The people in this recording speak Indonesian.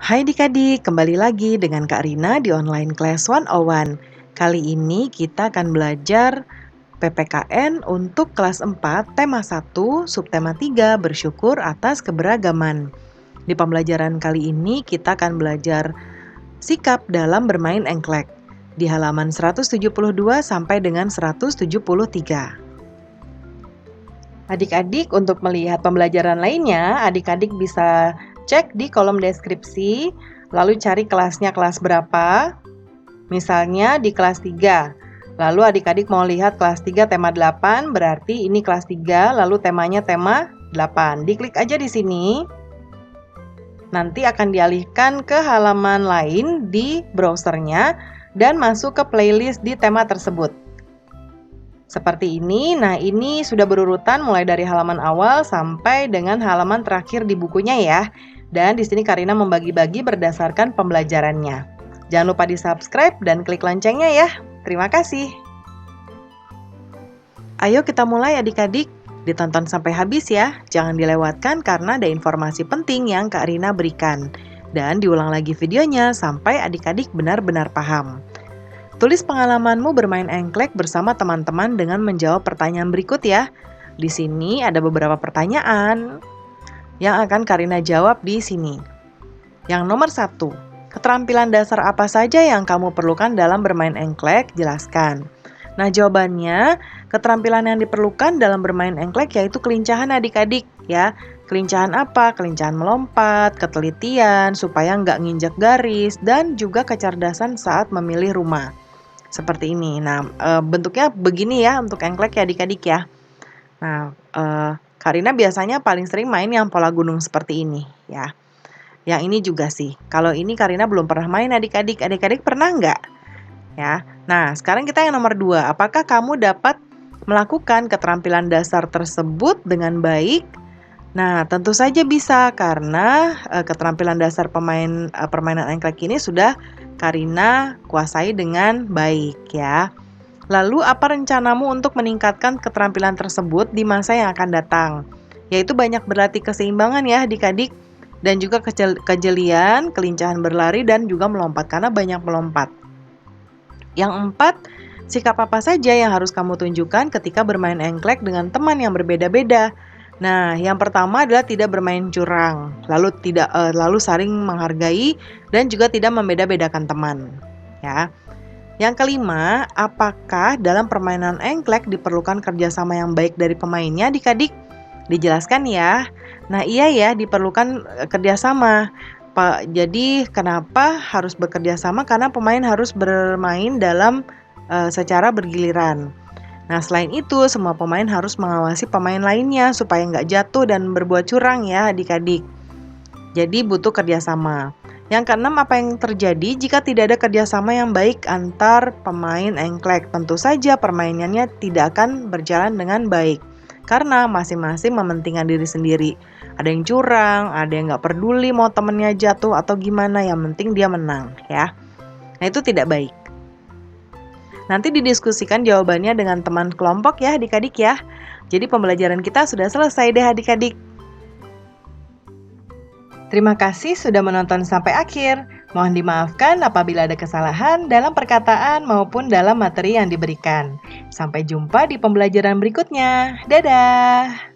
Hai adik-adik, kembali lagi dengan Kak Rina di Online Class 101. Kali ini kita akan belajar PPKN untuk kelas 4, tema 1, subtema 3, bersyukur atas keberagaman. Di pembelajaran kali ini kita akan belajar sikap dalam bermain engklek di halaman 172 sampai dengan 173. Adik-adik, untuk melihat pembelajaran lainnya, adik-adik bisa cek di kolom deskripsi, lalu cari kelasnya kelas berapa. Misalnya di kelas 3. Lalu adik-adik mau lihat kelas 3 tema 8, berarti ini kelas 3, lalu temanya tema 8. Diklik aja di sini. Nanti akan dialihkan ke halaman lain di browsernya dan masuk ke playlist di tema tersebut. Seperti ini. Nah, ini sudah berurutan mulai dari halaman awal sampai dengan halaman terakhir di bukunya ya. Dan di sini Karina membagi-bagi berdasarkan pembelajarannya. Jangan lupa di-subscribe dan klik loncengnya ya. Terima kasih. Ayo kita mulai adik-adik. Ditonton sampai habis ya. Jangan dilewatkan karena ada informasi penting yang Kak Rina berikan. Dan diulang lagi videonya sampai adik-adik benar-benar paham. Tulis pengalamanmu bermain engklek bersama teman-teman dengan menjawab pertanyaan berikut ya. Di sini ada beberapa pertanyaan yang akan Karina jawab di sini. Yang nomor 1, keterampilan dasar apa saja yang kamu perlukan dalam bermain engklek? Jelaskan. Nah, jawabannya, keterampilan yang diperlukan dalam bermain engklek yaitu kelincahan adik-adik ya. Kelincahan apa? Kelincahan melompat, ketelitian, supaya nggak nginjak garis, dan juga kecerdasan saat memilih rumah. Seperti ini. Nah, bentuknya begini ya untuk engklek ya adik-adik ya. Nah, Karina biasanya paling sering main yang pola gunung seperti ini ya. Yang ini juga sih. Kalau ini Karina belum pernah main adik-adik. Adik-adik pernah nggak? Ya. Nah, sekarang kita yang nomor 2. Apakah kamu dapat melakukan keterampilan dasar tersebut dengan baik? Nah, tentu saja bisa karena keterampilan dasar permainan engklek ini sudah Karina kuasai dengan baik ya. Lalu apa rencanamu untuk meningkatkan keterampilan tersebut di masa yang akan datang? Yaitu banyak berlatih keseimbangan ya adik-adik, dan juga kejelian, kelincahan berlari, dan juga melompat karena banyak melompat. Yang 4, sikap apa saja yang harus kamu tunjukkan ketika bermain engklek dengan teman yang berbeda-beda? Nah, yang pertama adalah tidak bermain curang, lalu saling menghargai dan juga tidak membeda-bedakan teman. Ya. Yang kelima, apakah dalam permainan engklek diperlukan kerjasama yang baik dari pemainnya, adik-adik? Dijelaskan ya. Nah, iya ya, diperlukan kerjasama. Jadi, kenapa harus bekerja sama? Karena pemain harus bermain dalam secara bergiliran. Nah, selain itu, semua pemain harus mengawasi pemain lainnya supaya nggak jatuh dan berbuat curang ya adik-adik. Jadi butuh kerjasama. Yang keenam, apa yang terjadi jika tidak ada kerjasama yang baik antar pemain engklek? Tentu saja permainannya tidak akan berjalan dengan baik. Karena masing-masing mementingkan diri sendiri. Ada yang curang, ada yang nggak peduli mau temennya jatuh atau gimana, yang penting dia menang ya. Nah, itu tidak baik. Nanti didiskusikan jawabannya dengan teman kelompok ya adik-adik ya. Jadi pembelajaran kita sudah selesai deh adik-adik. Terima kasih sudah menonton sampai akhir. Mohon dimaafkan apabila ada kesalahan dalam perkataan maupun dalam materi yang diberikan. Sampai jumpa di pembelajaran berikutnya. Dadah!